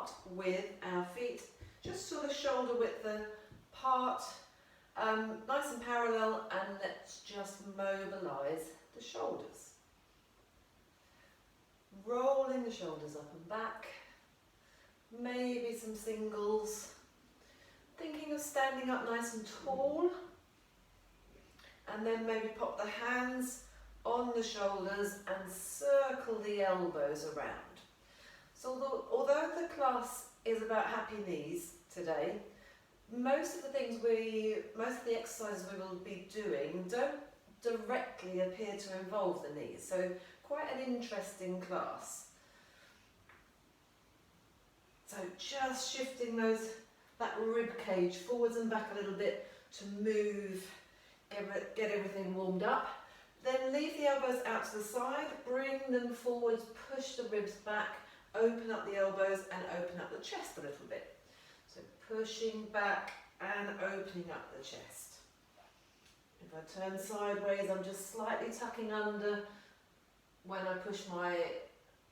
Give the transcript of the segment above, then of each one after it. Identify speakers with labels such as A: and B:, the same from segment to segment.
A: start with our feet just sort of shoulder width apart, nice and parallel, and let's just mobilise the shoulders. Rolling the shoulders up and back, maybe some singles, thinking of standing up nice and tall, and then maybe pop the hands on the shoulders and circle the elbows around. So although the class is about happy knees today, most of the exercises we will be doing don't directly appear to involve the knees, so quite an interesting class. So just shifting that rib cage forwards and back a little bit to move, get everything warmed up. Then leave the elbows out to the side, bring them forwards, push the ribs back, open up the elbows and open up the chest a little bit. So pushing back and opening up the chest. If I turn sideways, I'm just slightly tucking under when I push my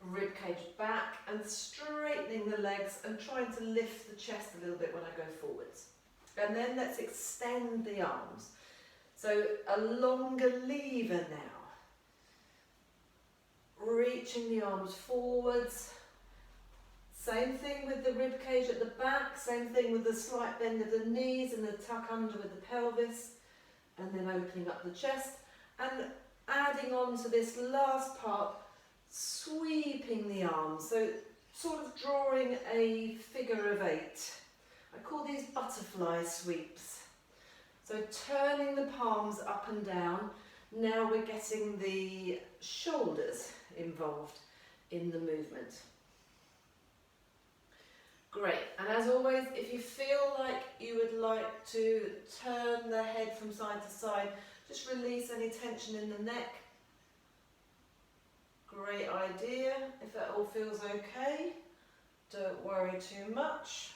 A: rib cage back and straightening the legs and trying to lift the chest a little bit when I go forwards. And then let's extend the arms. So a longer lever now. Reaching the arms forwards. Same thing with the rib cage at the back, same thing with the slight bend of the knees and the tuck under with the pelvis, and then opening up the chest and adding on to this last part, sweeping the arms, so sort of drawing a figure of 8. I call these butterfly sweeps. So turning the palms up and down, now we're getting the shoulders involved in the movement. Great, and as always, if you feel like you would like to turn the head from side to side, just release any tension in the neck. Great idea, if that all feels okay, don't worry too much.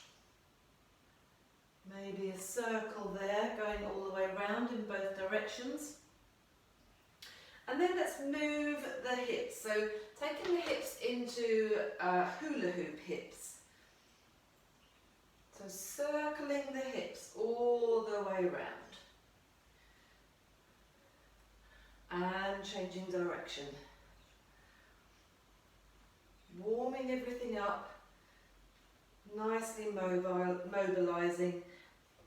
A: Maybe a circle there, going all the way around in both directions. And then let's move the hips, so taking the hips into hula hoop hips. So circling the hips all the way around and changing direction. Warming everything up, nicely mobilising,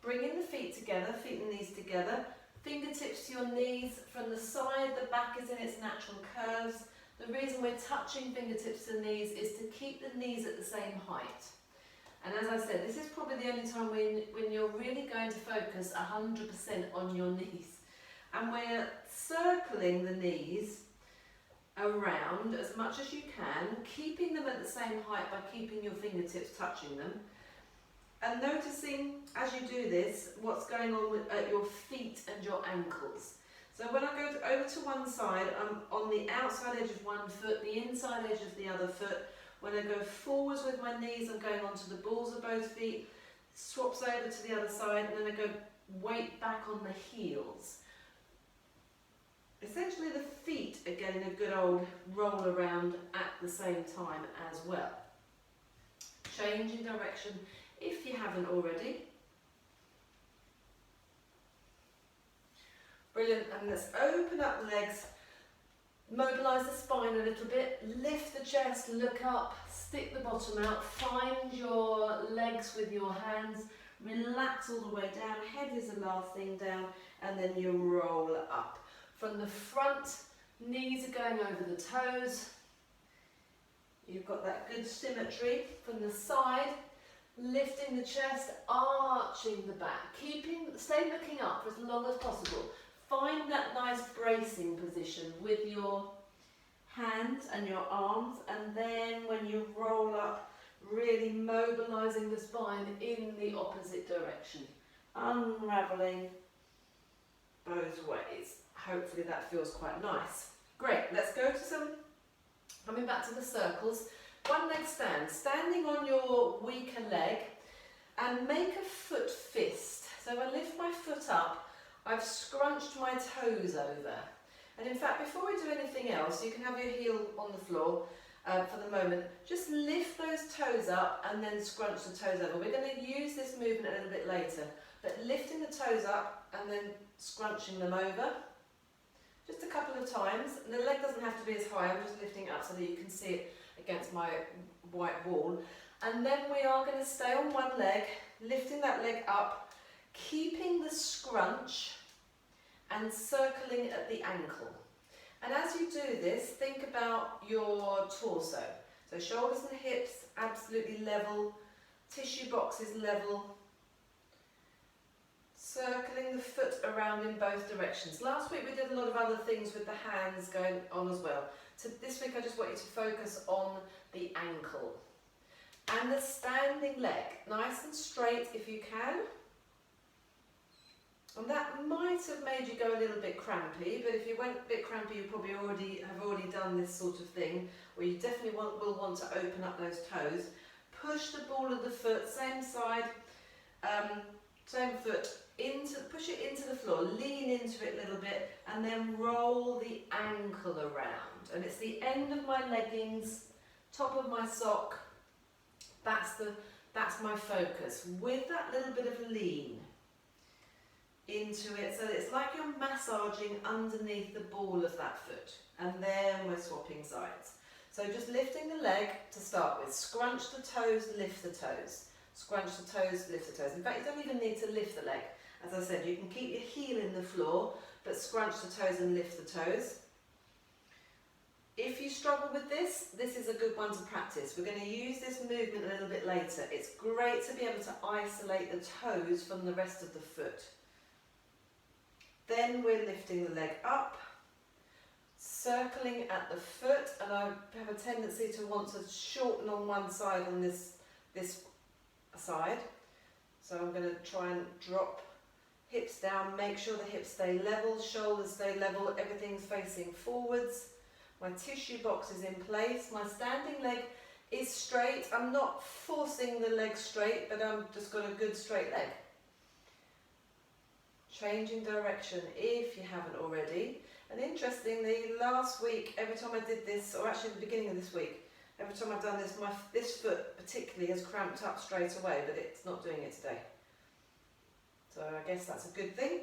A: bringing the feet together, feet and knees together, fingertips to your knees from the side, the back is in its natural curves. The reason we're touching fingertips to the knees is to keep the knees at the same height. And as I said, this is probably the only time when you're really going to focus 100% on your knees. And we're circling the knees around as much as you can, keeping them at the same height by keeping your fingertips touching them. And noticing, as you do this, what's going on at your feet and your ankles. So when I go over to one side, I'm on the outside edge of one foot, the inside edge of the other foot. When I go forwards with my knees, I'm going onto the balls of both feet, swaps over to the other side, and then I go weight back on the heels. Essentially the feet are getting a good old roll around at the same time as well. Changing direction if you haven't already. Brilliant, and let's open up the legs. Mobilise the spine a little bit, lift the chest, look up, stick the bottom out, find your legs with your hands, relax all the way down, head is the last thing down, and then you roll up. From the front, knees are going over the toes, you've got that good symmetry. From the side, lifting the chest, arching the back, stay looking up for as long as possible. Find that nice bracing position with your hands and your arms, and then when you roll up, really mobilising the spine in the opposite direction, unravelling both ways. Hopefully that feels quite nice. Great, let's go to coming back to the circles. One leg stand, standing on your weaker leg, and make a foot fist. So I lift my foot up, I've scrunched my toes over. And in fact, before we do anything else, you can have your heel on the floor. for the moment. Just lift those toes up and then scrunch the toes over. We're going to use this movement a little bit later, but lifting the toes up and then scrunching them over. Just a couple of times. And the leg doesn't have to be as high, I'm just lifting it up so that you can see it against my white wall. And then we are going to stay on one leg, lifting that leg up, keeping the scrunch and circling at the ankle. And as you do this, think about your torso. So shoulders and hips absolutely level, tissue boxes level, circling the foot around in both directions. Last week we did a lot of other things with the hands going on as well. So this week I just want you to focus on the ankle. And the standing leg, nice and straight if you can. And that might have made you go a little bit crampy, but if you went a bit crampy, you probably have already done this sort of thing, where you definitely will want to open up those toes. Push the ball of the foot, same side, same foot, push it into the floor, lean into it a little bit, and then roll the ankle around. And it's the end of my leggings, top of my sock. That's my focus, with that little bit of lean into it, so it's like you're massaging underneath the ball of that foot, and then we're swapping sides. So just lifting the leg to start with, scrunch the toes, lift the toes, scrunch the toes, lift the toes. In fact, you don't even need to lift the leg. As I said, you can keep your heel in the floor, but scrunch the toes and lift the toes. If you struggle with this, this is a good one to practice. We're going to use this movement a little bit later. It's great to be able to isolate the toes from the rest of the foot. Then we're lifting the leg up, circling at the foot, and I have a tendency to want to shorten on one side on this side. So I'm going to try and drop hips down, make sure the hips stay level, shoulders stay level, everything's facing forwards. My tissue box is in place, my standing leg is straight. I'm not forcing the leg straight, but I've just got a good straight leg. Changing direction if you haven't already. And interestingly, last week, every time I did this, or actually the beginning of this week, every time I've done this, this foot particularly has cramped up straight away, but it's not doing it today. So I guess that's a good thing.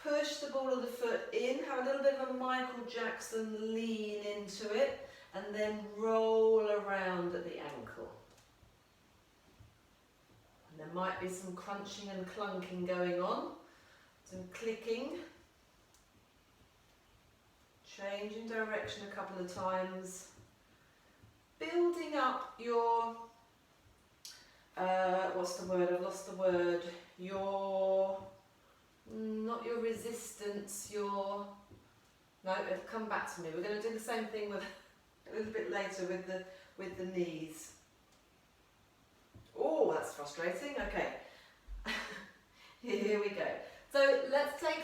A: Push the ball of the foot in, have a little bit of a Michael Jackson lean into it, and then roll around at the ankle. And there might be some crunching and clunking going on, some clicking. Changing direction a couple of times. Building up your, what's the word? I've lost the word. Not your resistance, no, it'll come back to me. We're going to do the same thing with a little bit later with the knees. Oh, that's frustrating. Okay, here we go. So let's take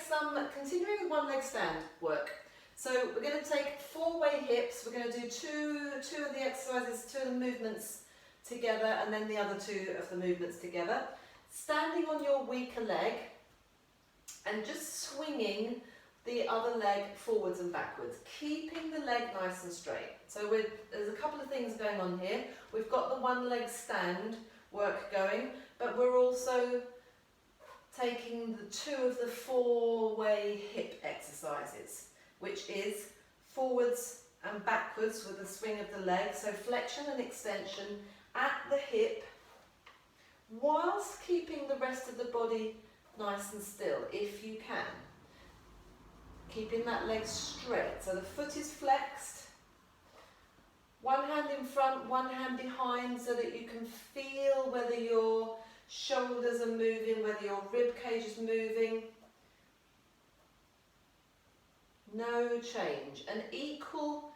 A: continuing with one leg stand work. So we're going to take 4-way hips. We're going to do two of the exercises, 2 of the movements together, and then the other 2 of the movements together. Standing on your weaker leg and just swinging the other leg forwards and backwards, keeping the leg nice and straight. So there's a couple of things going on here. We've got the one leg stand work going, but we're also taking the 2 of the 4-way hip exercises, which is forwards and backwards with the swing of the leg, so flexion and extension at the hip, whilst keeping the rest of the body nice and still, if you can. Keeping that leg straight, so the foot is flexed, one hand in front, one hand behind, so that you can feel whether your shoulders are moving, whether your rib cage is moving. No change. An equal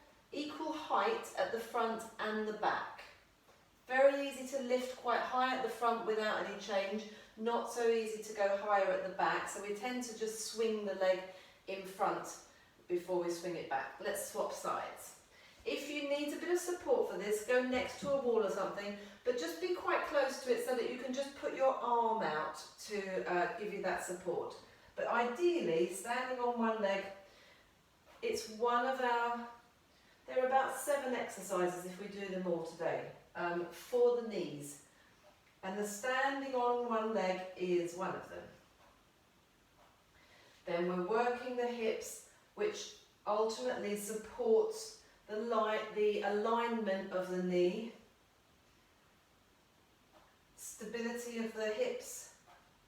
A: height at the front and the back. Very easy to lift quite high at the front without any change. Not so easy to go higher at the back. So we tend to just swing the leg in front before we swing it back. Let's swap sides. If you need a bit of support for this, go next to a wall or something, but just be quite close to it so that you can just put your arm out to give you that support. But ideally, standing on one leg, it's one of our There are about 7 exercises if we do them all today for the knees, and the standing on one leg is one of them. Then we're working the hips, which ultimately supports the alignment of the knee, stability of the hips,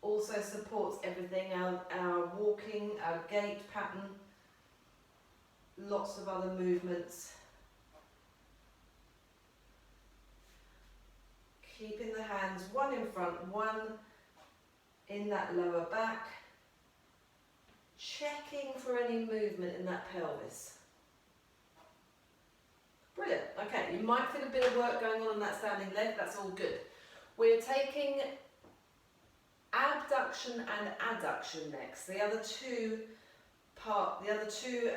A: also supports everything, our walking, our gait pattern, lots of other movements. Keeping the hands one in front, one in that lower back. Checking for any movement in that pelvis. Brilliant. Okay, you might feel a bit of work going on that standing leg, that's all good. We're taking abduction and adduction next, the other two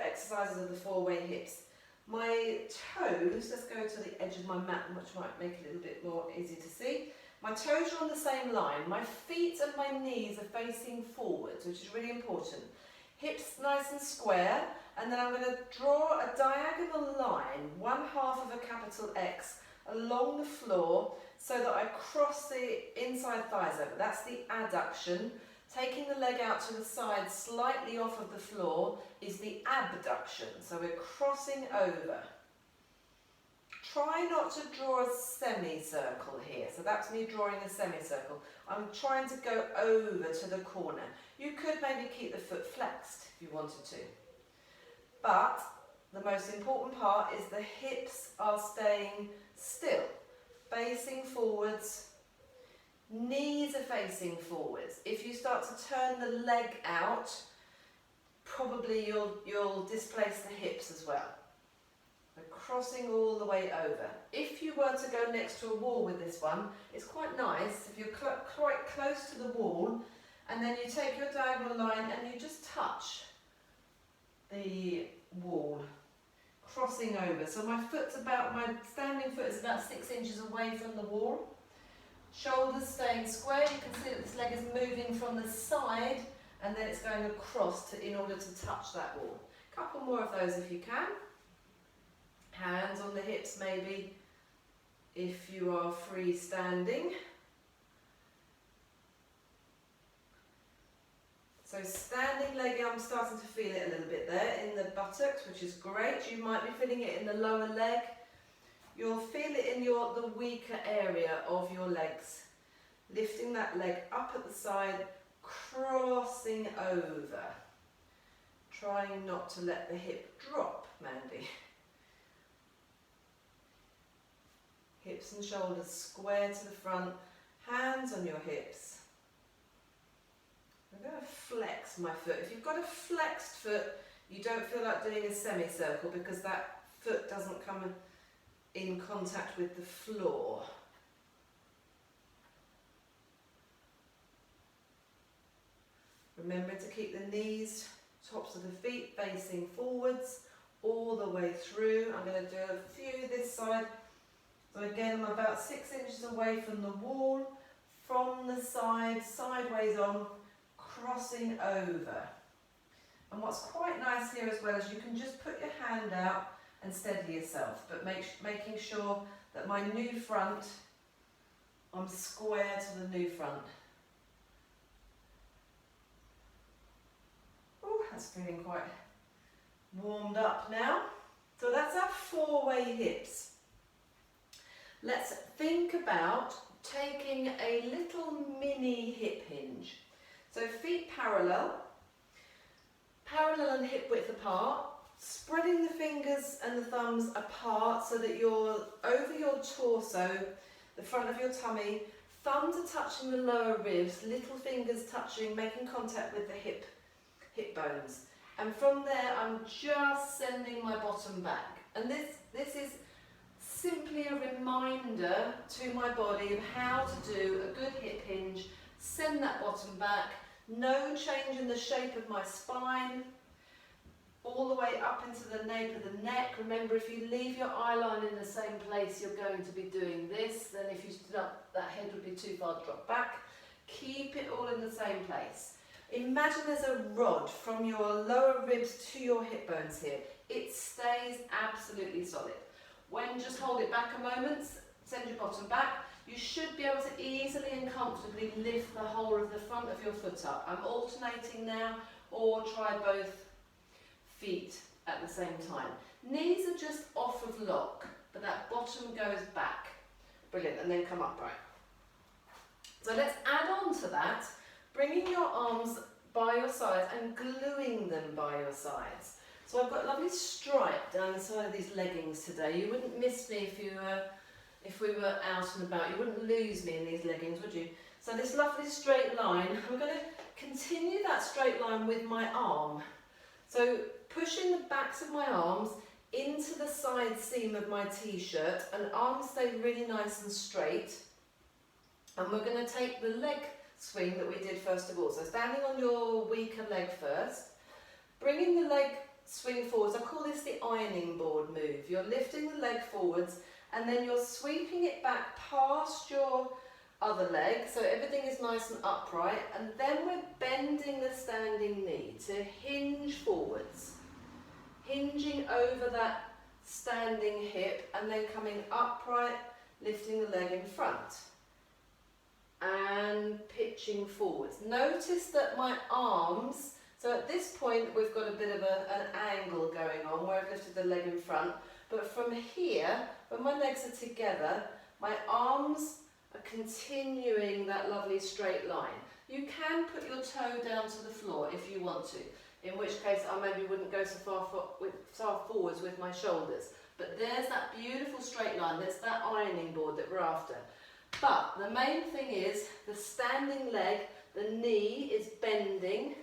A: exercises of the 4-way hips. My toes, let's go to the edge of my mat, which might make it a little bit more easy to see. My toes are on the same line. My feet and my knees are facing forwards, which is really important. Hips nice and square, and then I'm going to draw a diagonal line, 1/2 of a capital X, along the floor so that I cross the inside thighs over. That's the adduction. Taking the leg out to the side slightly off of the floor is the abduction. So we're crossing over. Try not to draw a semicircle here. So that's me drawing a semicircle. I'm trying to go over to the corner. You could maybe keep the foot flexed if you wanted to. But the most important part is the hips are staying still, facing forwards. Knees are facing forwards. If you start to turn the leg out, probably you'll displace the hips as well. We're crossing all the way over. If you were to go next to a wall with this one, it's quite nice if you're quite close to the wall, and then you take your diagonal line and you just touch the wall, crossing over. So my standing foot is about 6 inches away from the wall. Shoulders staying square. You can see that this leg is moving from the side and then it's going across in order to touch that wall. A couple more of those if you can. Hands on the hips maybe if you are free standing. So standing leg, I'm starting to feel it a little bit there in the buttocks, which is great. You might be feeling it in the lower leg. You'll feel it in the weaker area of your legs. Lifting that leg up at the side, crossing over. Trying not to let the hip drop, Mandy. Hips and shoulders square to the front, hands on your hips. I'm going to flex my foot. If you've got a flexed foot, you don't feel like doing a semicircle because that foot doesn't come in contact with the floor. Remember to keep the knees, tops of the feet facing forwards all the way through. I'm going to do a few this side. So again, I'm about 6 inches away from the wall, from the side, sideways on, crossing over. And what's quite nice here as well is you can just put your hand out and steady yourself, but making sure that my new front, I'm square to the new front. Oh, that's feeling quite warmed up now. So that's our 4-way hips. Let's think about taking a little mini hip hinge. So feet parallel and hip width apart, spreading the fingers and the thumbs apart so that you're over your torso, the front of your tummy, thumbs are touching the lower ribs, little fingers touching, making contact with the hip bones. And from there, I'm just sending my bottom back. And this is simply a reminder to my body of how to do a good hip hinge. Send that bottom back, no change in the shape of my spine, all the way up into the nape of the neck. Remember, if you leave your eye line in the same place, you're going to be doing this. Then if you stood up, that head would be too far to drop back. Keep it all in the same place. Imagine there's a rod from your lower ribs to your hip bones here. it stays absolutely solid. When just hold it back a moment, send your bottom back, you should be able to easily and comfortably lift the whole of the front of your foot up. I'm alternating now, or try both feet at the same time. Knees are just off of lock, but that bottom goes back. Brilliant, and then come upright. So let's add on to that, bringing your arms by your sides and gluing them by your sides. So I've got a lovely stripe down the side of these leggings today. You wouldn't miss me if we were out and about. You wouldn't lose me in these leggings, would you? So this lovely straight line, I'm going to continue that straight line with my arm. So pushing the backs of my arms into the side seam of my t-shirt, and arms stay really nice and straight. And we're going to take the leg swing that we did first of all. So standing on your weaker leg first, bringing the leg swing forwards. I call this the ironing board move. You're lifting the leg forwards and then you're sweeping it back past your other leg, so everything is nice and upright, and then we're bending the standing knee to hinge forwards, hinging over that standing hip and then coming upright, lifting the leg in front and pitching forwards. Notice that my arms, so at this point we've got a bit of an angle going on where I've lifted the leg in front, but from here, when my legs are together, my arms are continuing that lovely straight line. You can put your toe down to the floor if you want to, in which case I maybe wouldn't go so far forwards with my shoulders. But there's that beautiful straight line, there's that ironing board that we're after. But the main thing is the standing leg, the knee is bending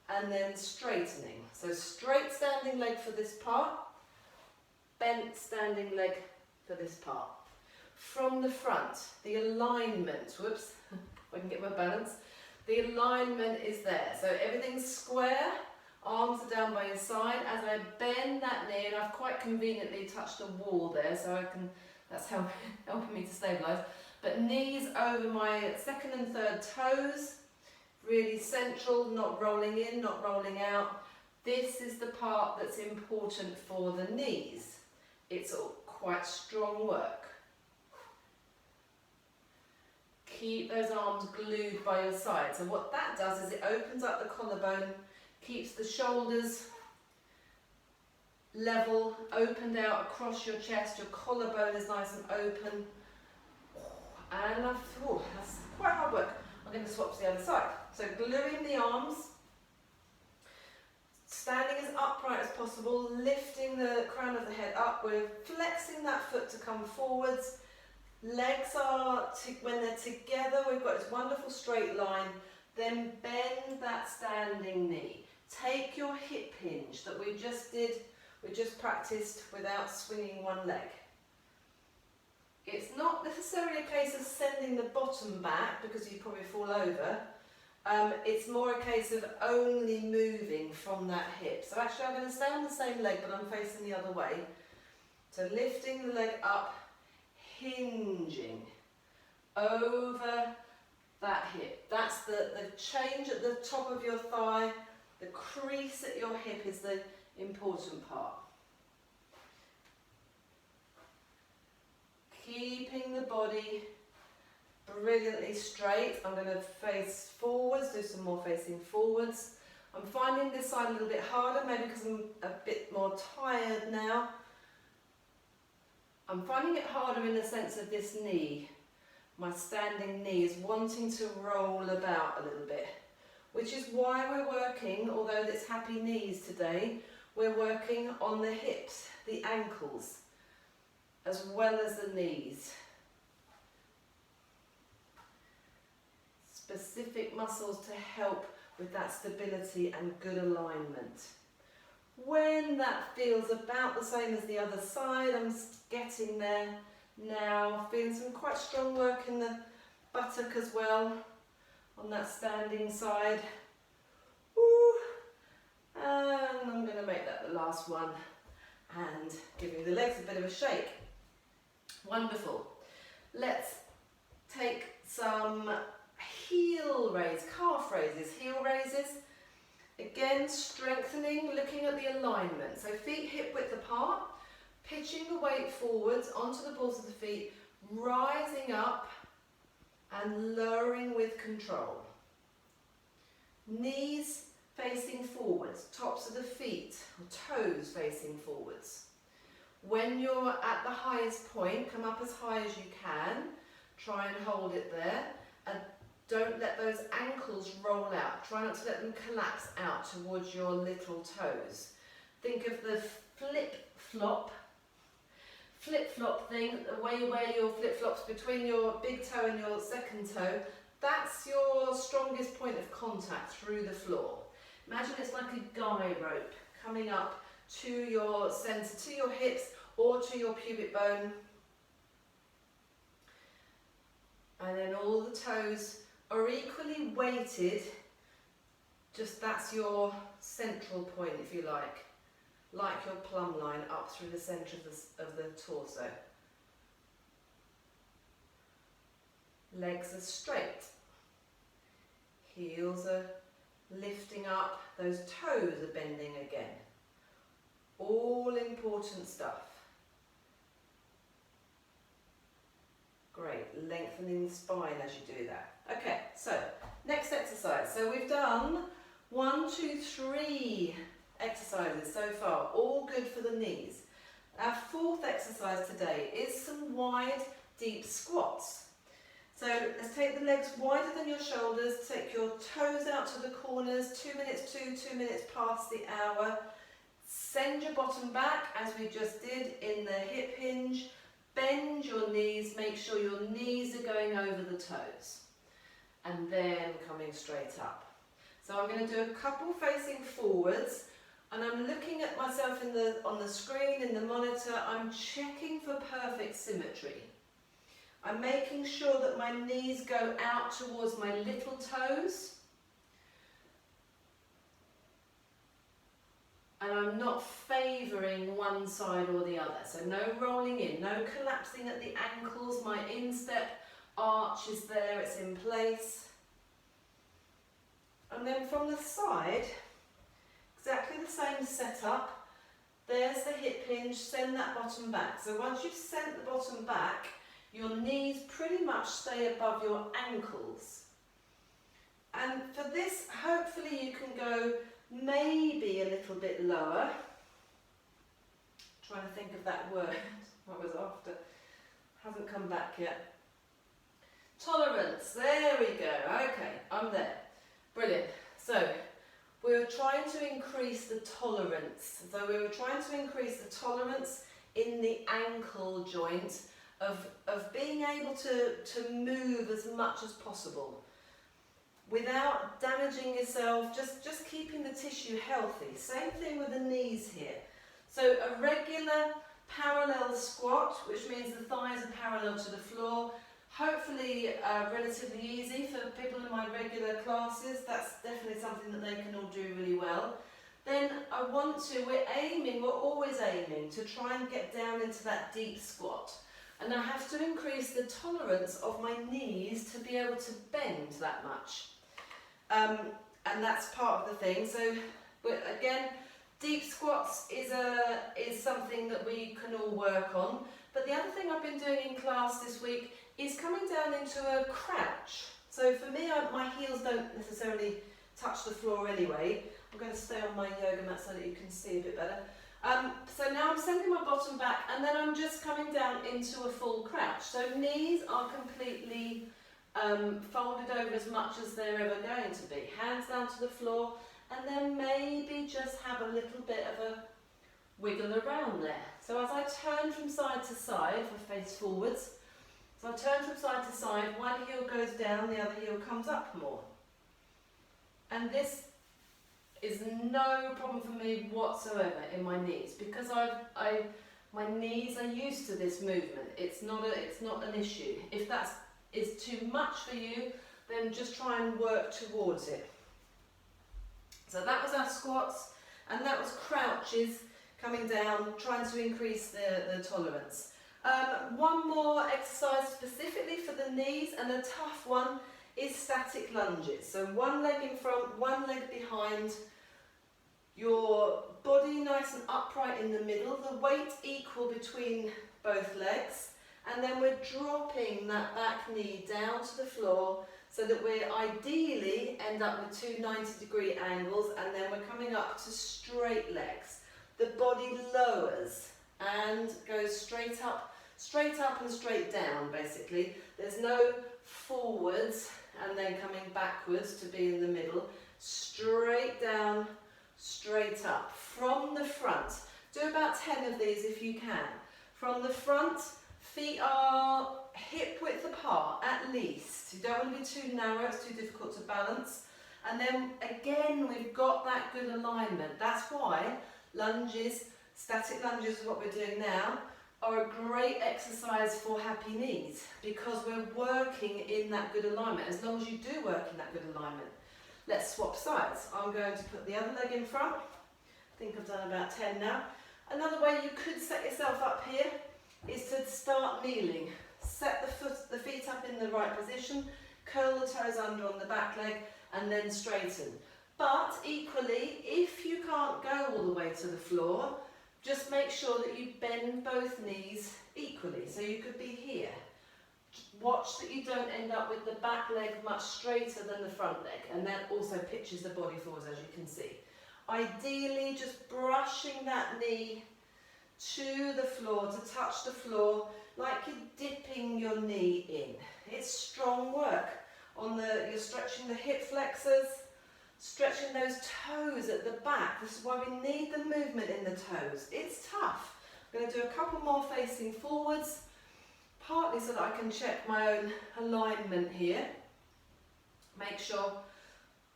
A: and then straightening. So straight standing leg for this part, bent standing leg for this part. From the front, the alignment, whoops, if I can get my balance, the alignment is there. So everything's square, arms are down by your side. As I bend that knee, and I've quite conveniently touched a wall there, so that's helping me to stabilise. But knees over my second and third toes, really central, not rolling in, not rolling out. This is the part that's important for the knees. It's quite strong work. Keep those arms glued by your side. So what that does is it opens up the collarbone, keeps the shoulders level, opened out across your chest. Your collarbone is nice and open. And that's quite hard work. I'm going to swap to the other side. So gluing the arms, standing as upright as possible, lifting the crown of the head up. We're flexing that foot to come forwards. Legs are, when they're together, we've got this wonderful straight line. Then bend that standing knee. Take your hip hinge that we just practiced without swinging one leg. It's not necessarily a case of sending the bottom back because you'd probably fall over. It's more a case of only moving from that hip. So actually I'm going to stay on the same leg, but I'm facing the other way. So lifting the leg up, hinging over that hip. That's the change at the top of your thigh. The crease at your hip is the important part. Keeping the body brilliantly straight. I'm going to face forwards, do some more facing forwards. I'm finding this side a little bit harder, maybe because I'm a bit more tired now. I'm finding it harder in the sense of this knee. My standing knee is wanting to roll about a little bit, which is why we're working, although it's happy knees today, we're working on the hips, the ankles, as well as the knees. Specific muscles to help with that stability and good alignment. When that feels about the same as the other side, I'm getting there now. Feeling some quite strong work in the buttock as well, on that standing side. Ooh. And I'm going to make that the last one and giving the legs a bit of a shake. Wonderful. Let's take some heel raise, calf raises, heel raises. Again, strengthening, looking at the alignment. So feet hip width apart, pitching the weight forwards onto the balls of the feet, rising up and lowering with control. Knees facing forwards, tops of the feet or toes facing forwards. When you're at the highest point, come up as high as you can. Try and hold it there. And don't let those ankles roll out. Try not to let them collapse out towards your little toes. Think of the flip-flop thing, the way you wear your flip-flops between your big toe and your second toe. That's your strongest point of contact through the floor. Imagine it's like a guy rope coming up to your centre, to your hips or to your pubic bone. And then all the toes are equally weighted, just that's your central point, if you like your plumb line up through the centre of the torso. Legs are straight, heels are lifting up, those toes are bending again. All important stuff. Great, lengthening the spine as you do that. Okay, so next exercise. So we've done 1, 2, 3 exercises so far, all good for the knees. Our fourth exercise today is some wide, deep squats. So let's take the legs wider than your shoulders, take your toes out to the corners, 2 minutes to, 2 minutes past the hour. Send your bottom back as we just did in the hip hinge. Bend your knees, make sure your knees are going over the toes. And then coming straight up. So I'm going to do a couple facing forwards, and I'm looking at myself on the screen, in the monitor. I'm checking for perfect symmetry. I'm making sure that my knees go out towards my little toes. And I'm not favouring one side or the other. So no rolling in, no collapsing at the ankles. My instep arch is there, it's in place. And then from the side, exactly the same setup. There's the hip hinge, send that bottom back. So once you've sent the bottom back, your knees pretty much stay above your ankles. And for this, hopefully you can go maybe a little bit lower. Trying to think of that word I was after. Hasn't come back yet. Tolerance, there we go. Okay, I'm there. Brilliant. So we were trying to increase the tolerance. So we were trying to increase the tolerance in the ankle joint of being able to move as much as possible without damaging yourself, just keeping the tissue healthy. Same thing with the knees here. So a regular parallel squat, which means the thighs are parallel to the floor. Hopefully relatively easy for people in my regular classes. That's definitely something that they can all do really well. Then we're always aiming to try and get down into that deep squat. And I have to increase the tolerance of my knees to be able to bend that much. And that's part of the thing. So again, deep squats is something that we can all work on. But the other thing I've been doing in class this week is coming down into a crouch. So for me, my heels don't necessarily touch the floor anyway. I'm going to stay on my yoga mat so that you can see a bit better. So now I'm sending my bottom back, and then I'm just coming down into a full crouch. So knees are completely folded over as much as they're ever going to be. Hands down to the floor, and then maybe just have a little bit of a wiggle around there. So as I turn from side to side, if I face forwards, so I turn from side to side, one heel goes down, the other heel comes up more. And this is no problem for me whatsoever in my knees, because my knees are used to this movement. It's not an issue. If that is too much for you, then just try and work towards it. So that was our squats, and that was crouches coming down, trying to increase the tolerance. One more exercise specifically for the knees, and a tough one, is static lunges. So one leg in front, one leg behind, Your body nice and upright in the middle, the weight equal between both legs, and then we're dropping that back knee down to the floor so that we ideally end up with two 90-degree angles, and then we're coming up to straight legs. The body lowers and goes straight up and straight down basically. There's no forwards and then coming backwards to be in the middle. Straight down, straight up. From the front, do about 10 of these if you can. From the front, feet are hip width apart at least. You don't want to be too narrow, it's too difficult to balance. And then again, we've got that good alignment. That's why lunges, static lunges is what we're doing now, are a great exercise for happy knees because we're working in that good alignment. As long as you do work in that good alignment. Let's swap sides. I'm going to put the other leg in front. I think I've done about 10 now. Another way you could set yourself up here is to start kneeling. Set the feet up in the right position, curl the toes under on the back leg, and then straighten. But equally, if you can't go all the way to the floor, just make sure that you bend both knees equally. So you could be here. Watch that you don't end up with the back leg much straighter than the front leg, and that also pitches the body forwards, as you can see. Ideally, just brushing that knee to the floor, to touch the floor, like you're dipping your knee in. It's strong work. You're stretching the hip flexors, stretching those toes at the back. This is why we need the movement in the toes. It's tough. I'm going to do a couple more facing forwards, partly so that I can check my own alignment here. Make sure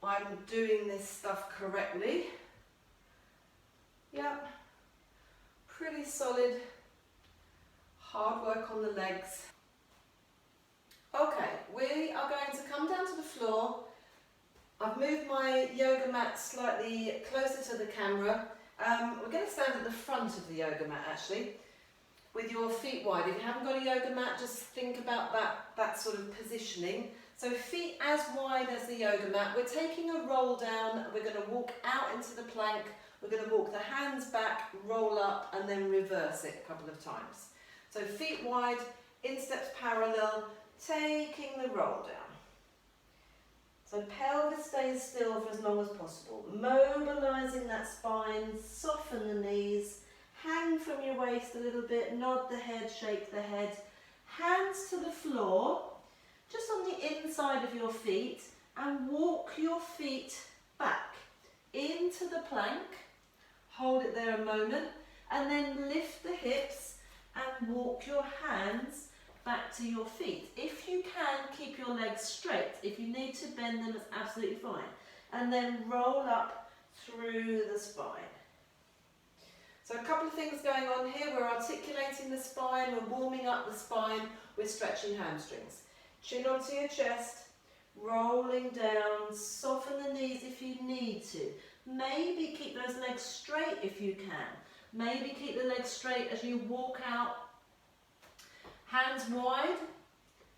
A: I'm doing this stuff correctly. Yep. Pretty solid, hard work on the legs. Okay, we are going to come down to the floor. I've moved my yoga mat slightly closer to the camera. We're going to stand at the front of the yoga mat actually, with your feet wide. If you haven't got a yoga mat, just think about that sort of positioning. So feet as wide as the yoga mat. We're taking a roll down. We're going to walk out into the plank. We're going to walk the hands back, roll up, and then reverse it a couple of times. So feet wide, insteps parallel, taking the roll down. So pelvis stays still for as long as possible. Mobilising that spine, soften the knees, hang from your waist a little bit, nod the head, shake the head. Hands to the floor, just on the inside of your feet, and walk your feet back into the plank. Hold it there a moment, and then lift the hips and walk your hands back to your feet. If you can, keep your legs straight. If you need to bend them, it's absolutely fine. And then roll up through the spine. So a couple of things going on here. We're articulating the spine, we're warming up the spine, we're stretching hamstrings. Chin onto your chest, rolling down, soften the knees if you need to. Maybe keep those legs straight if you can. Maybe keep the legs straight as you walk out. Hands wide,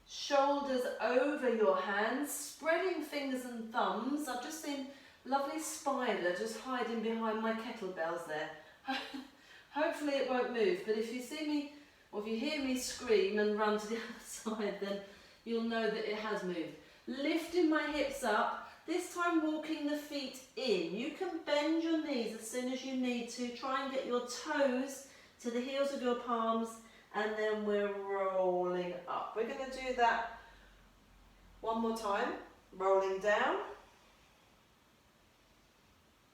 A: shoulders over your hands, spreading fingers and thumbs. I've just seen a lovely spider just hiding behind my kettlebells there. Hopefully it won't move, but if you see me, or if you hear me scream and run to the other side, then you'll know that it has moved. Lifting my hips up. This time walking the feet in. You can bend your knees as soon as you need to. Try and get your toes to the heels of your palms, and then we're rolling up. We're going to do that one more time. Rolling down.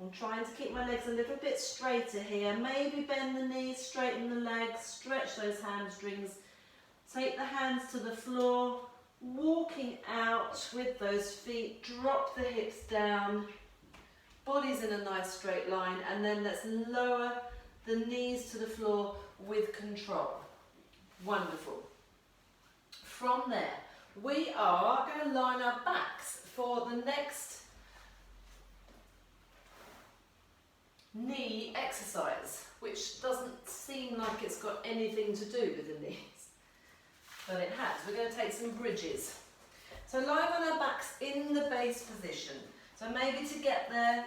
A: I'm trying to keep my legs a little bit straighter here. Maybe bend the knees, straighten the legs, stretch those hamstrings. Take the hands to the floor. Walking out with those feet, drop the hips down, body's in a nice straight line, and then let's lower the knees to the floor with control. Wonderful. From there, we are going to line our backs for the next knee exercise, which doesn't seem like it's got anything to do with the knees. But it has. We're going to take some bridges. So lying on our backs in the base position. So maybe to get there,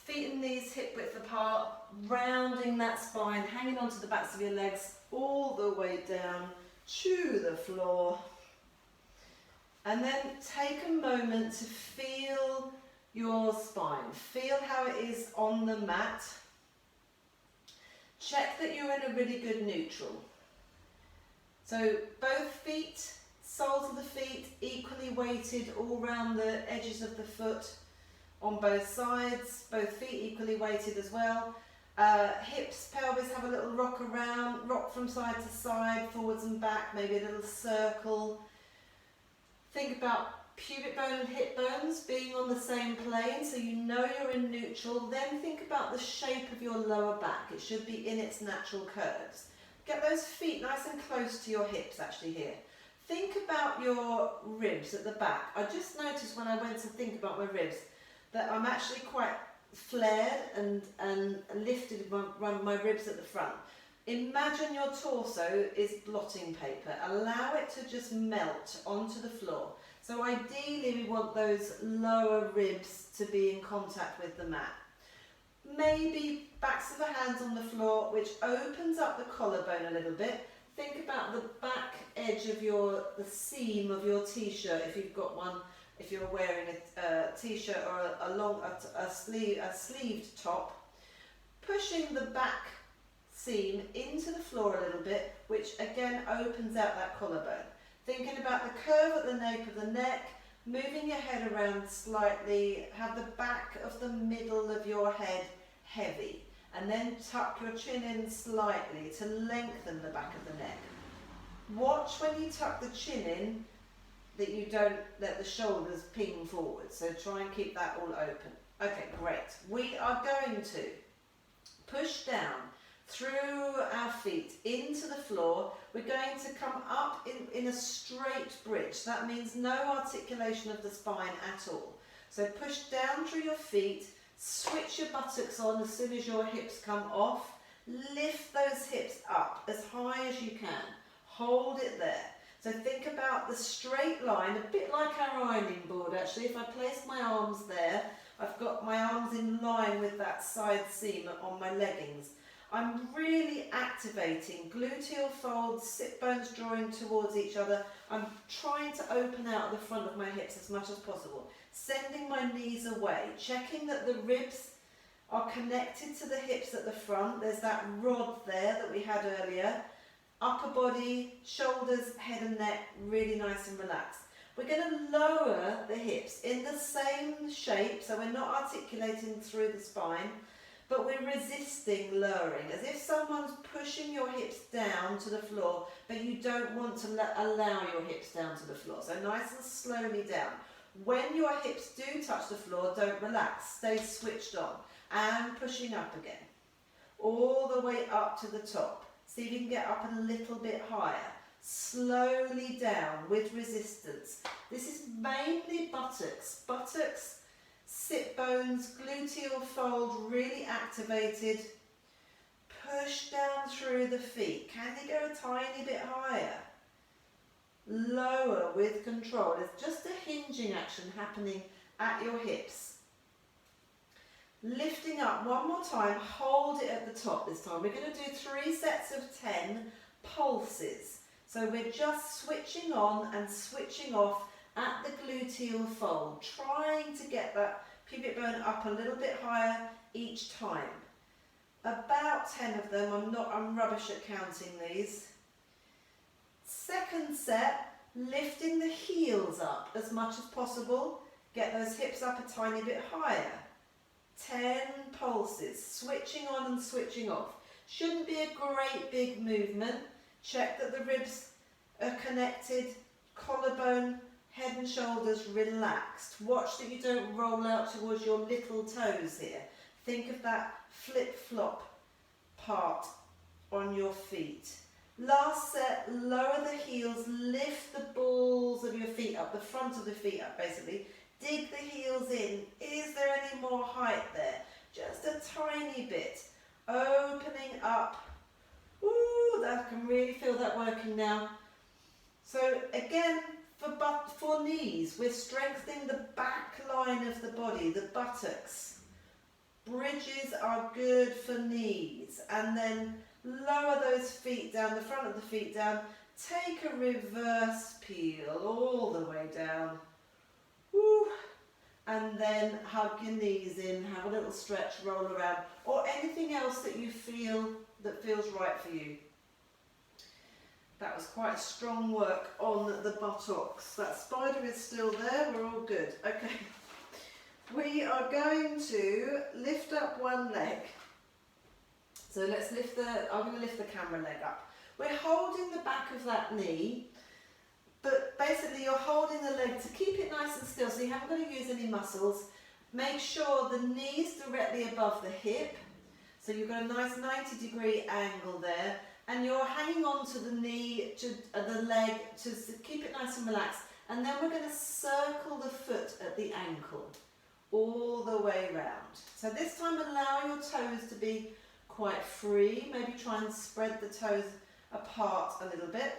A: Feet and knees hip width apart, rounding that spine, hanging onto the backs of your legs all the way down to the floor. And then take a moment to feel your spine. Feel how it is on the mat. Check that you're in a really good neutral. So both feet, soles of the feet, equally weighted all around the edges of the foot on both sides, both feet equally weighted as well. Hips, pelvis have a little rock around, rock from side to side, forwards and back, maybe a little circle. Think about pubic bone and hip bones being on the same plane, so you know you're in neutral. Then think about the shape of your lower back. It should be in its natural curves. Get those feet nice and close to your hips actually here. Think about your ribs at the back. I just noticed when I went to think about my ribs that I'm actually quite flared and lifted my ribs at the front. Imagine your torso is blotting paper. Allow it to just melt onto the floor. So ideally we want those lower ribs to be in contact with the mat. Maybe backs of the hands on the floor, which opens up the collarbone a little bit. Think about the back edge of the seam of your t-shirt if you've got one. If you're wearing a t-shirt or a sleeved top, pushing the back seam into the floor a little bit, which again opens out that collarbone. Thinking about the curve at the nape of the neck, moving your head around slightly, have the back of the middle of your head heavy, and then tuck your chin in slightly to lengthen the back of the neck. Watch when you tuck the chin in that you don't let the shoulders ping forward, so try and keep that all open. Okay, great. We are going to push down through our feet into the floor. We're going to come up in a straight bridge. That means no articulation of the spine at all. So push down through your feet, switch your buttocks on as soon as your hips come off. Lift those hips up as high as you can. Hold it there. So think about the straight line, a bit like our ironing board actually. If I place my arms there, I've got my arms in line with that side seam on my leggings. I'm really activating gluteal folds, sit bones drawing towards each other. I'm trying to open out the front of my hips as much as possible. Sending my knees away, checking that the ribs are connected to the hips at the front. There's that rod there that we had earlier. Upper body, shoulders, head and neck, really nice and relaxed. We're going to lower the hips in the same shape, so we're not articulating through the spine, but we're resisting lowering, as if someone's pushing your hips down to the floor, but you don't want to allow your hips down to the floor. So nice and slowly down. When your hips do touch the floor, don't relax, stay switched on, and pushing up again, all the way up to the top. See if you can get up a little bit higher. Slowly down with resistance. This is mainly buttocks. Buttocks, sit bones, gluteal fold really activated. Push down through the feet. Can you go a tiny bit higher? Lower with control. It's just a hinging action happening at your hips. Lifting up one more time, hold it at the top this time. We're going to do 3 sets of 10 pulses. So we're just switching on and switching off at the gluteal fold, trying to get that pubic bone up a little bit higher each time. About 10 of them, I'm rubbish at counting these. Second set, lifting the heels up as much as possible. Get those hips up a tiny bit higher. 10 pulses, switching on and switching off. Shouldn't be a great big movement. Check that the ribs are connected, collarbone, head and shoulders relaxed. Watch that you don't roll out towards your little toes here. Think of that flip-flop part on your feet. Last set, lower the heels, lift the balls of your feet up, the front of the feet up basically. Dig the heels in. Is there any more height there? Just a tiny bit. Opening up. Ooh, I can really feel that working now. So again, for knees, we're strengthening the back line of the body, the buttocks. Bridges are good for knees, and then lower those feet down, the front of the feet down. Take a reverse peel all the way down. Woo. And then hug your knees in, have a little stretch, roll around, or anything else that you feel that feels right for you. That was quite strong work on the buttocks. That spider is still there, we're all good. Okay, we are going to lift up one leg. So let's lift I'm going to lift the camera leg up. We're holding the back of that knee, but basically you're holding the leg to keep it nice and still, so you haven't got to use any muscles. Make sure the knee's directly above the hip, so you've got a nice 90-degree angle there, and you're hanging on to the knee, to the leg, to keep it nice and relaxed. And then we're going to circle the foot at the ankle all the way round. So this time allow your toes to be quite free, maybe try and spread the toes apart a little bit.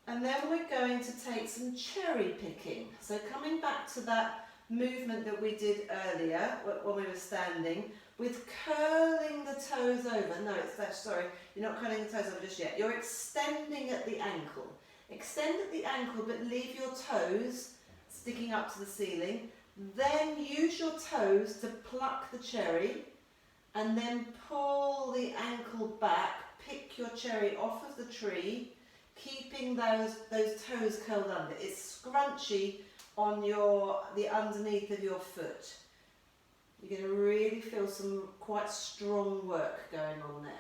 A: And then we're going to take some cherry picking. So coming back to that movement that we did earlier when we were standing, with curling the toes over. No, sorry, you're not curling the toes over just yet. You're extending at the ankle. Extend at the ankle, but leave your toes sticking up to the ceiling. Then use your toes to pluck the cherry, and then pull the ankle back, pick your cherry off of the tree, keeping those toes curled under. It's scrunchy on the underneath of your foot. You're going to really feel some quite strong work going on there.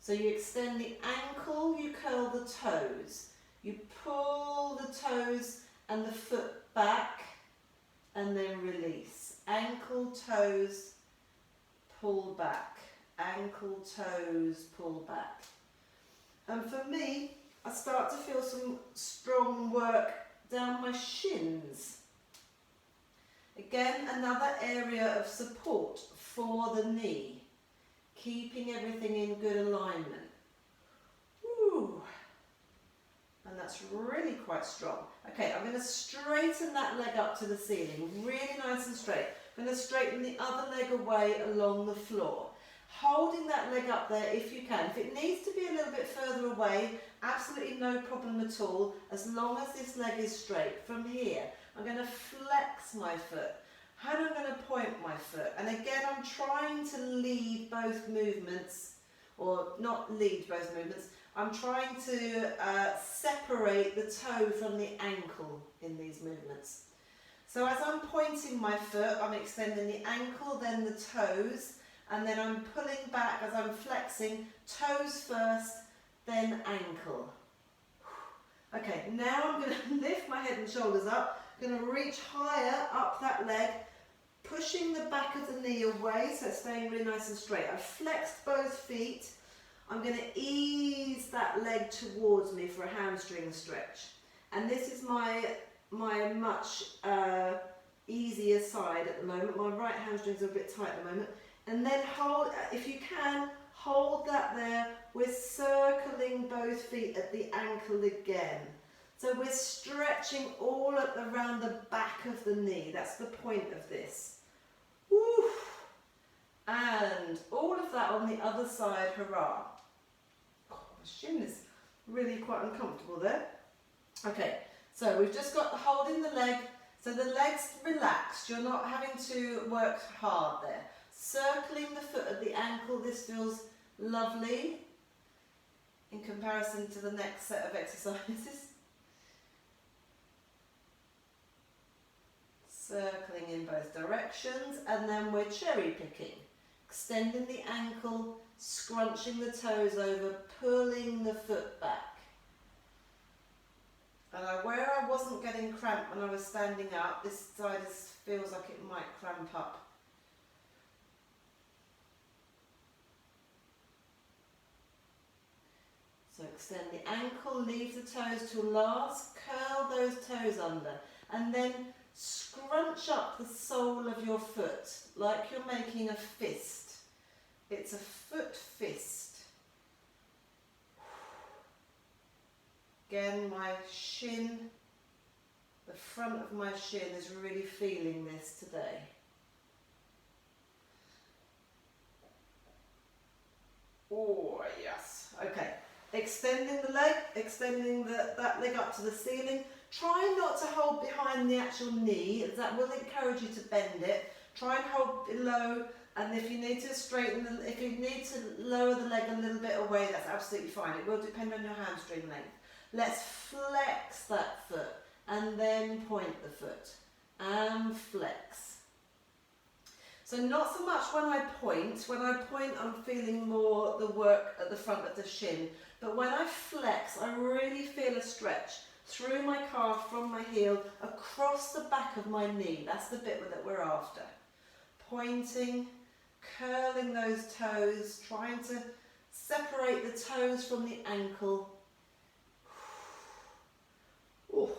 A: So you extend the ankle, you curl the toes, you pull the toes and the foot back, and then release. Ankle, toes, pull back. Ankle, toes, pull back. And for me, I start to feel some strong work down my shins. Again, another area of support for the knee, keeping everything in good alignment. Woo. And that's really quite strong. Okay, I'm going to straighten that leg up to the ceiling, really nice and straight. I'm going to straighten the other leg away along the floor. Holding that leg up there if you can. If it needs to be a little bit further away, absolutely no problem at all, as long as this leg is straight. From here, I'm going to flex my foot, and I'm going to point my foot. And again, I'm trying to lead both movements, or not lead both movements. I'm trying to separate the toe from the ankle in these movements. So as I'm pointing my foot, I'm extending the ankle, then the toes, and then I'm pulling back as I'm flexing, toes first, then ankle. Okay, now I'm going to lift my head and shoulders up. I'm going to reach higher up that leg, pushing the back of the knee away, so it's staying really nice and straight. I've flexed both feet. I'm going to ease that leg towards me for a hamstring stretch. And this is my much easier side at the moment. My right hamstrings are a bit tight at the moment. And then hold, if you can, hold that there. We're circling both feet at the ankle again. So we're stretching all around the back of the knee. That's the point of this. Woo! And all of that on the other side, hurrah. Oh, my shin is really quite uncomfortable there. Okay, so we've just got the holding the leg. So the leg's relaxed. You're not having to work hard there. Circling the foot at the ankle, this feels lovely in comparison to the next set of exercises. Circling in both directions, and then we're cherry picking. Extending the ankle, scrunching the toes over, pulling the foot back. And where I wasn't getting cramped when I was standing up, this side feels like it might cramp up. So extend the ankle, leave the toes till last, curl those toes under, and then scrunch up the sole of your foot like you're making a fist. It's a foot fist. Again, my shin The front of my shin is really feeling this today. Oh, yes. Okay. Extending the leg, extending that leg up to the ceiling. Try not to hold behind the actual knee, as that will encourage you to bend it. Try and hold below, and if you need to if you need to lower the leg a little bit away, that's absolutely fine. It will depend on your hamstring length. Let's flex that foot, and then point the foot, and flex. So not so much when I point. When I point, I'm feeling more the work at the front of the shin. But when I flex, I really feel a stretch through my calf, from my heel, across the back of my knee. That's the bit that we're after. Pointing, curling those toes, trying to separate the toes from the ankle. Ooh.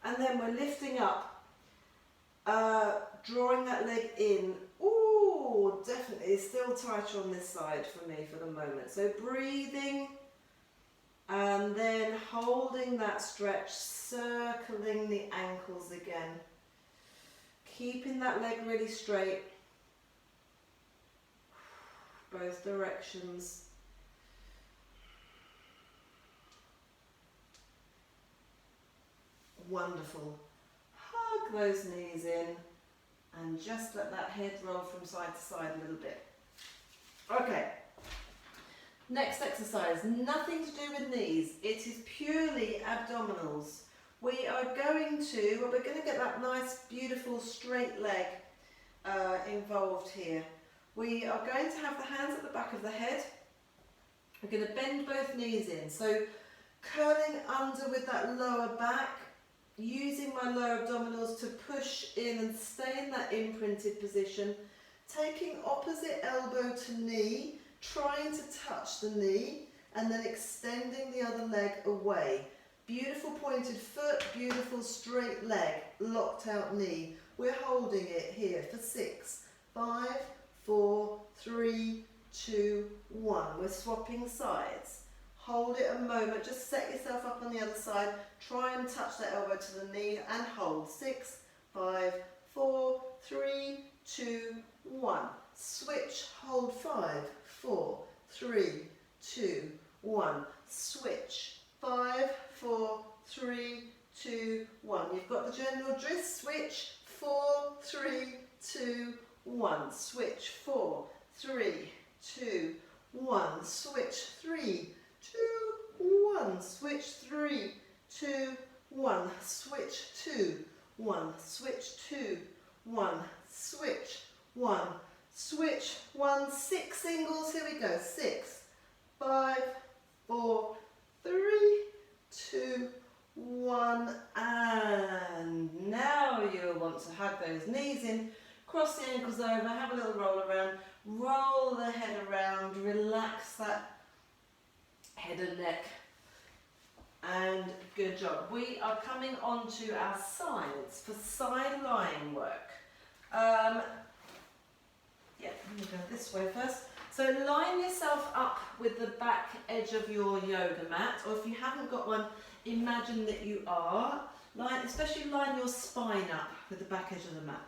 A: And then we're lifting up, drawing that leg in. Ooh, definitely, it's still tighter on this side for me for the moment. So breathing, and then holding that stretch, circling the ankles again. Keeping that leg really straight, both directions. Wonderful. Hug those knees in and just let that head roll from side to side a little bit. Okay. Next exercise, nothing to do with knees. It is purely abdominals. We're going to get that nice, beautiful, straight leg involved here. We are going to have the hands at the back of the head. We're going to bend both knees in. So curling under with that lower back, using my lower abdominals to push in and stay in that imprinted position. Taking opposite elbow to knee, trying to touch the knee, and then extending the other leg away. Beautiful pointed foot, beautiful straight leg, locked out knee. We're holding it here for 6, 5, 4, 3, 2, 1. We're swapping sides. Hold it a moment, just set yourself up on the other side. Try and touch that elbow to the knee and hold. 6, 5, 4, 3, 2, 1. Switch, hold 5, 4, 3, 2, 1. Switch. 5, 4, 3, 2, 1. You've got the general drift. Switch. 4, 3, 2, 1. Switch. 4, 3, 2, 1. Switch. 3, 2, 1. Switch. 3, 2, 1. Switch. 2, 1. Switch. 2, 1. Switch. 1. Switch. 1. 6 singles. Here we go. 6, 5, 4, 3, 2, 1, and now you'll want to hug those knees in, cross the ankles over, have a little roll around, roll the head around, relax that head and neck, and good job. We are coming on to our sides for side lying work. Yeah, let me go this way first. So line yourself up with the back edge of your yoga mat, or if you haven't got one, imagine that you are. Especially line your spine up with the back edge of the mat.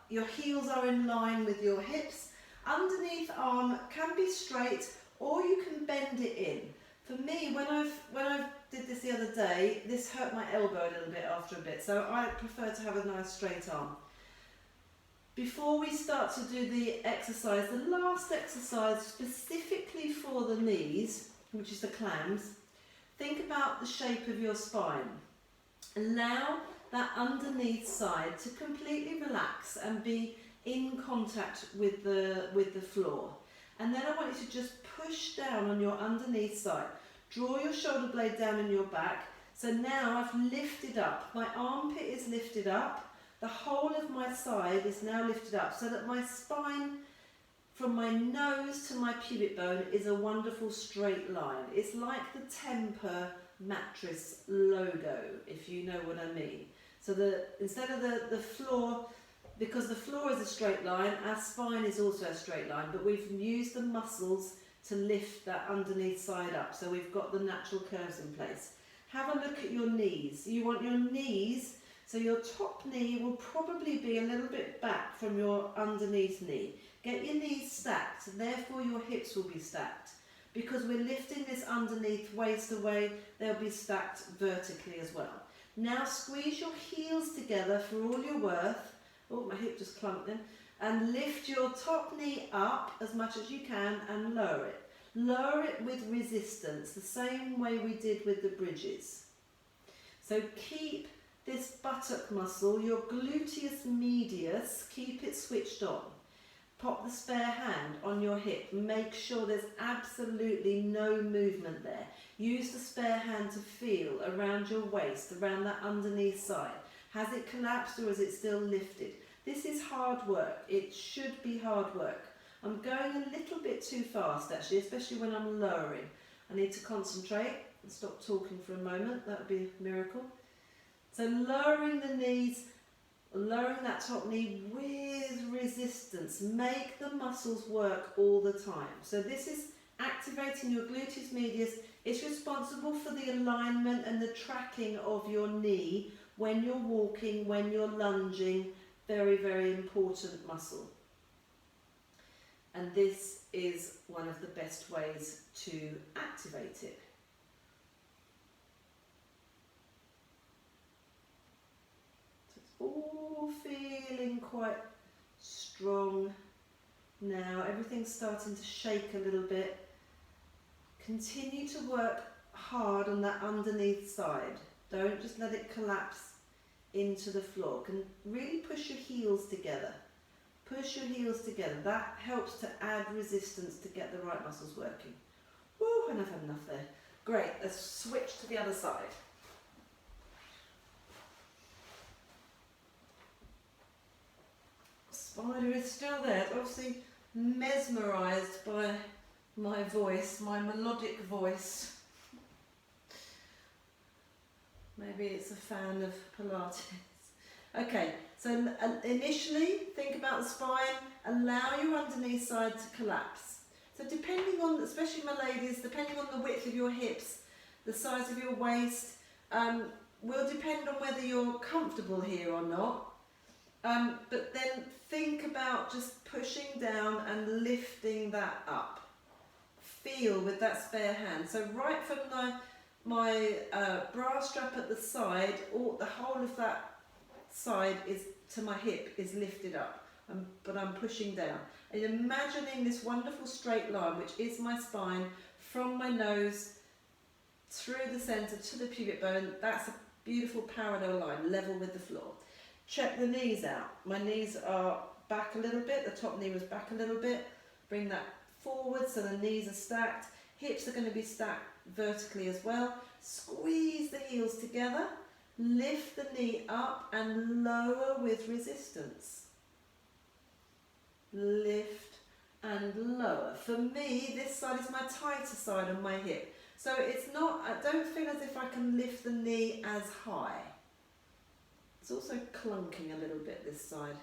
A: Your heels are in line with your hips. Underneath arm can be straight, or you can bend it in. For me, when I did this the other day, this hurt my elbow a little bit after a bit, so I prefer to have a nice straight arm. Before we start to do the exercise, the last exercise specifically for the knees, which is the clams, think about the shape of your spine. Allow that underneath side to completely relax and be in contact with the floor. And then I want you to just push down on your underneath side. Draw your shoulder blade down in your back. So now I've lifted up. My armpit is lifted up. The whole of my side is now lifted up so that my spine from my nose to my pubic bone is a wonderful straight line. It's like the Temper mattress logo, if you know what I mean. So instead of the floor, because the floor is a straight line, our spine is also a straight line, but we've used the muscles to lift that underneath side up, so we've got the natural curves in place.
B: have a look at your knees. You want your knees, so your top knee will probably be a little bit back from your underneath knee. Get your knees stacked, therefore your hips will be stacked. Because we're lifting this underneath waist away, they'll be stacked vertically as well. Now squeeze your heels together for all you're worth. Oh, my hip just clunked then. And lift your top knee up as much as you can and lower it. Lower it with resistance, the same way we did with the bridges. So keep this buttock muscle, your gluteus medius, keep it switched on. Pop the spare hand on your hip. Make sure there's absolutely no movement there. Use the spare hand to feel around your waist, around that underneath side. Has it collapsed or is it still lifted? This is hard work. It should be hard work. I'm going a little bit too fast actually, especially when I'm lowering. I need to concentrate and stop talking for a moment. That would be a miracle. So lowering the knees, lowering that top knee with resistance. Make the muscles work all the time. So this is activating your gluteus medius. It's responsible for the alignment and the tracking of your knee when you're walking, when you're lunging. Very, very important muscle. And this is one of the best ways to activate it. So it's all feeling quite strong now. Everything's starting to shake a little bit. Continue to work hard on that underneath side. Don't just let it collapse into the floor. Can really push your heels together. Push your heels together. That helps to add resistance to get the right muscles working. Woo, and I've had enough there. Great, let's switch to the other side. Spider is still there. It's obviously mesmerised by my voice, my melodic voice. Maybe it's a fan of Pilates. Okay, so initially think about the spine, allow your underneath side to collapse. So depending on, especially my ladies, depending on the width of your hips, the size of your waist, will depend on whether you're comfortable here or not. But then think about just pushing down and lifting that up. Feel with that spare hand. So right from my bra strap at the side, or the whole of that side is to my hip is lifted up, but I'm pushing down. And imagining this wonderful straight line, which is my spine, from my nose through the centre to the pubic bone. That's a beautiful parallel line, level with the floor. Check the knees out. My knees are back a little bit, the top knee was back a little bit. Bring that forward so the knees are stacked. Hips are going to be stacked vertically as well. Squeeze the heels together. Lift the knee up and lower with resistance. Lift and lower. For me, this side is my tighter side on my hip. So it's not, I don't feel as if I can lift the knee as high. It's also clunking a little bit this side.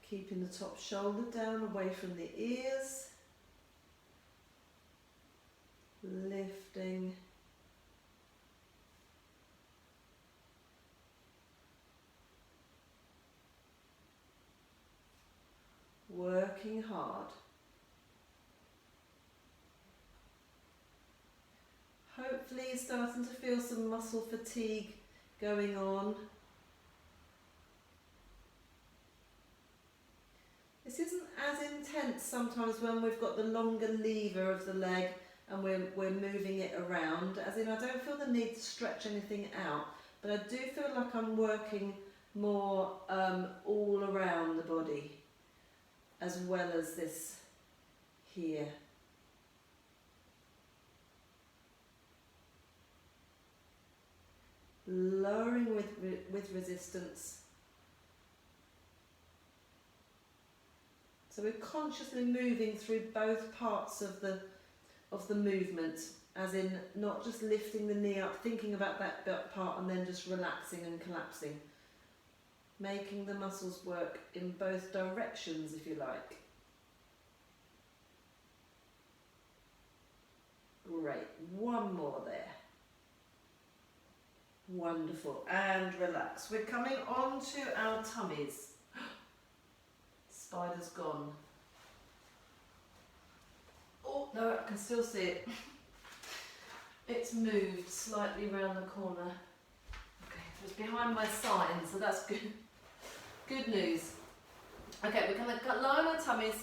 B: Keeping the top shoulder down away from the ears. Lifting. Working hard. Hopefully you're starting to feel some muscle fatigue going on. This isn't as intense sometimes when we've got the longer lever of the leg and we're moving it around, as in I don't feel the need to stretch anything out, but I do feel like I'm working more all around the body as well as this here. Lowering with resistance. So we're consciously moving through both parts of the movement, as in not just lifting the knee up, thinking about that part and then just relaxing and collapsing. Making the muscles work in both directions, if you like. One more there. Wonderful. And relax. We're coming on to our tummies. Spider's gone. Oh, no, I can still see it. It's moved slightly around the corner. Okay, it's behind my sign, so that's good. Good news. Okay, we're going to lie on our tummies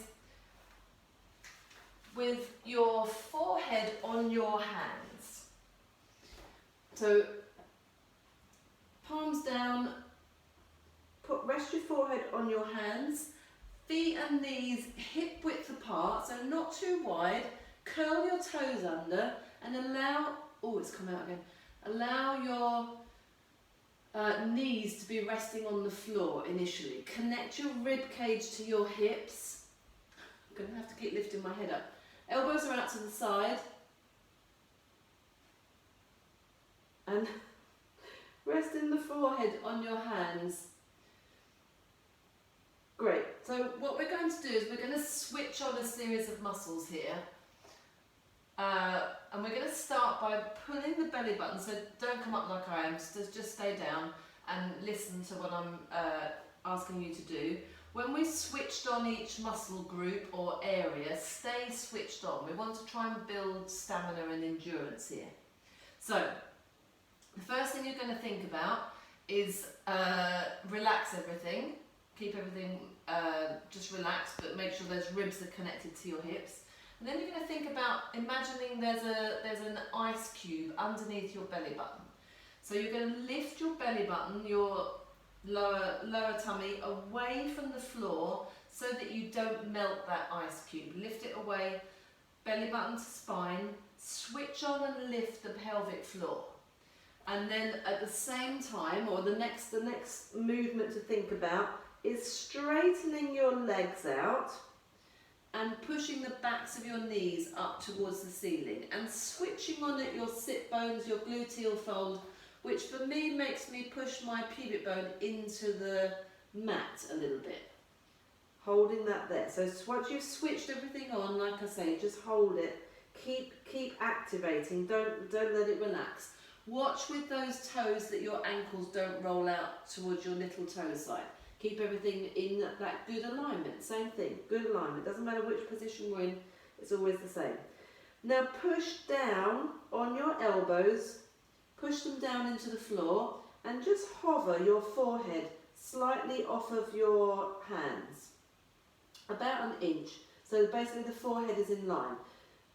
B: with your forehead on your hands. So, palms down, rest your forehead on your hands, feet and knees hip width apart, so not too wide. Curl your toes under and allow, oh, it's come out again. Allow your knees to be resting on the floor initially. Connect your rib cage to your hips. I'm going to have to keep lifting my head up. Elbows are out to the side. And resting the forehead on your hands. Great. So what we're going to do is we're going to switch on a series of muscles here. And we're going to start by pulling the belly button, so don't come up like I am, just stay down and listen to what I'm asking you to do. When we switched on each muscle group or area, stay switched on. We want to try and build stamina and endurance here. So, the first thing you're going to think about is relax everything. Keep everything just relaxed, but make sure those ribs are connected to your hips. And then you're going to think about imagining there's an ice cube underneath your belly button. So you're going to lift your belly button, your lower tummy, away from the floor so that you don't melt that ice cube. Lift it away, belly button to spine, switch on and lift the pelvic floor. And then at the same time, or the next movement to think about is straightening your legs out and pushing the backs of your knees up towards the ceiling and switching on at your sit bones, your gluteal fold, which for me makes me push my pubic bone into the mat a little bit. Holding that there. So once you've switched everything on, like I say, just hold it. Keep activating. Don't let it relax. Watch with those toes that your ankles don't roll out towards your little toe side. Keep everything in that good alignment. Same thing, good alignment. Doesn't matter which position we're in, it's always the same. Now push down on your elbows, push them down into the floor and just hover your forehead slightly off of your hands. About an inch. So basically the forehead is in line.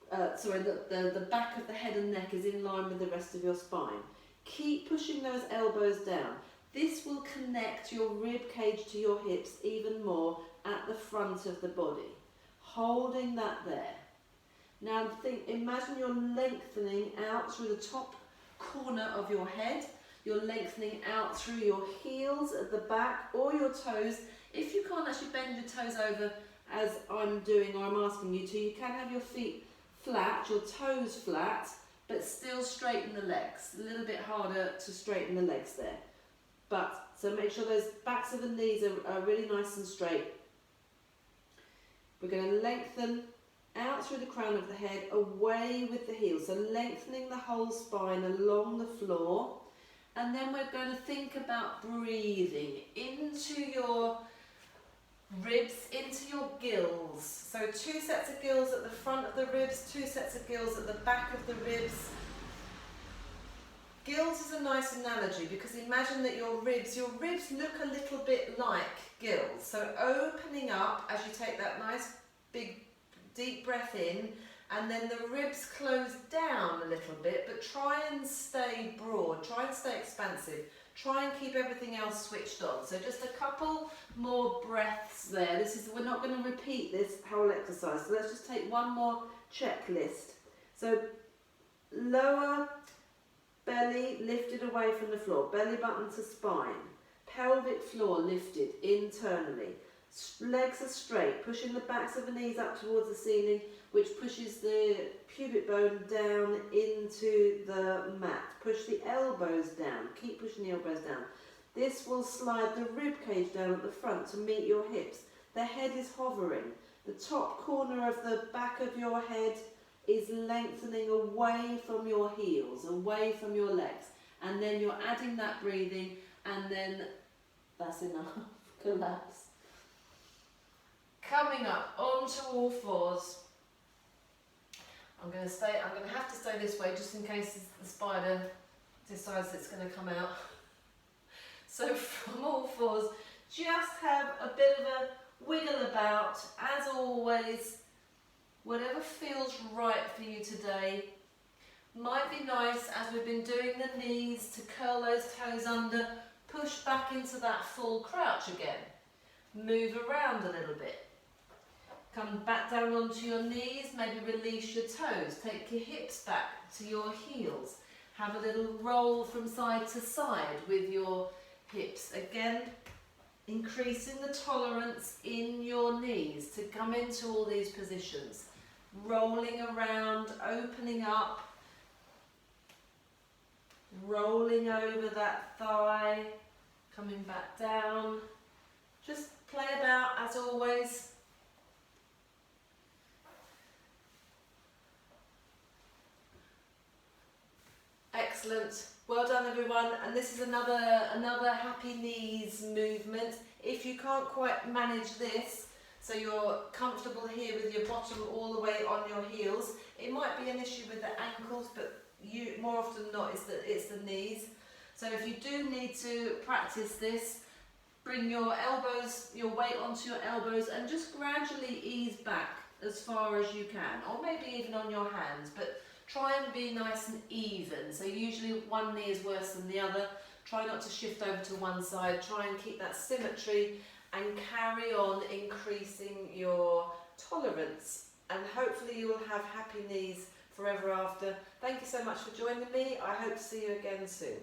B: The back of the head and neck is in line with the rest of your spine. Keep pushing those elbows down. This will connect your rib cage to your hips even more at the front of the body. Holding that there. Now imagine you're lengthening out through the top corner of your head. You're lengthening out through your heels at the back or your toes. If you can't actually bend your toes over as I'm doing or I'm asking you to, you can have your feet flat, your toes flat, but still straighten the legs. A little bit harder to straighten the legs there. So make sure those backs of the knees are really nice and straight. We're going to lengthen out through the crown of the head, away with the heels. So lengthening the whole spine along the floor. And then we're going to think about breathing into your ribs, into your gills. So 2 sets of gills at the front of the ribs, 2 sets of gills at the back of the ribs. Gills is a nice analogy because imagine that your ribs look a little bit like gills. So opening up as you take that nice big deep breath in, and then the ribs close down a little bit, but try and stay broad, try and stay expansive. Try and keep everything else switched on. So just a couple more breaths there. We're not going to repeat this whole exercise. So let's just take one more checklist. So lower belly lifted away from the floor, belly button to spine, pelvic floor lifted internally, legs are straight, pushing the backs of the knees up towards the ceiling, which pushes the pubic bone down into the mat. Push the elbows down, keep pushing the elbows down. This will slide the rib cage down at the front to meet your hips. The head is hovering. The top corner of the back of your head is lengthening away from your heels, away from your legs. And then you're adding that breathing, and then that's enough. Collapse.
A: Coming up onto all fours. I'm going to have to stay this way just in case the spider decides it's going to come out. So from all fours, just have a bit of a wiggle about, as always, whatever feels right for you today. Might be nice, as we've been doing the knees, to curl those toes under, push back into that full crouch again. Move around a little bit. Come back down onto your knees, maybe release your toes. Take your hips back to your heels. Have a little roll from side to side with your hips. Again, increasing the tolerance in your knees to come into all these positions. Rolling around, opening up, rolling over that thigh, coming back down. Just play about as always. Excellent. Well done everyone, and this is another happy knees movement. If you can't quite manage this, so you're comfortable here with your bottom all the way on your heels, it might be an issue with the ankles, but more often than not it's the knees. So if you do need to practice this, bring your elbows, your weight onto your elbows, and just gradually ease back as far as you can, or maybe even on your hands, but try and be nice and even. So usually one knee is worse than the other. Try not to shift over to one side. Try and keep that symmetry and carry on increasing your tolerance. And hopefully you will have happy knees forever after. Thank you so much for joining me. I hope to see you again soon.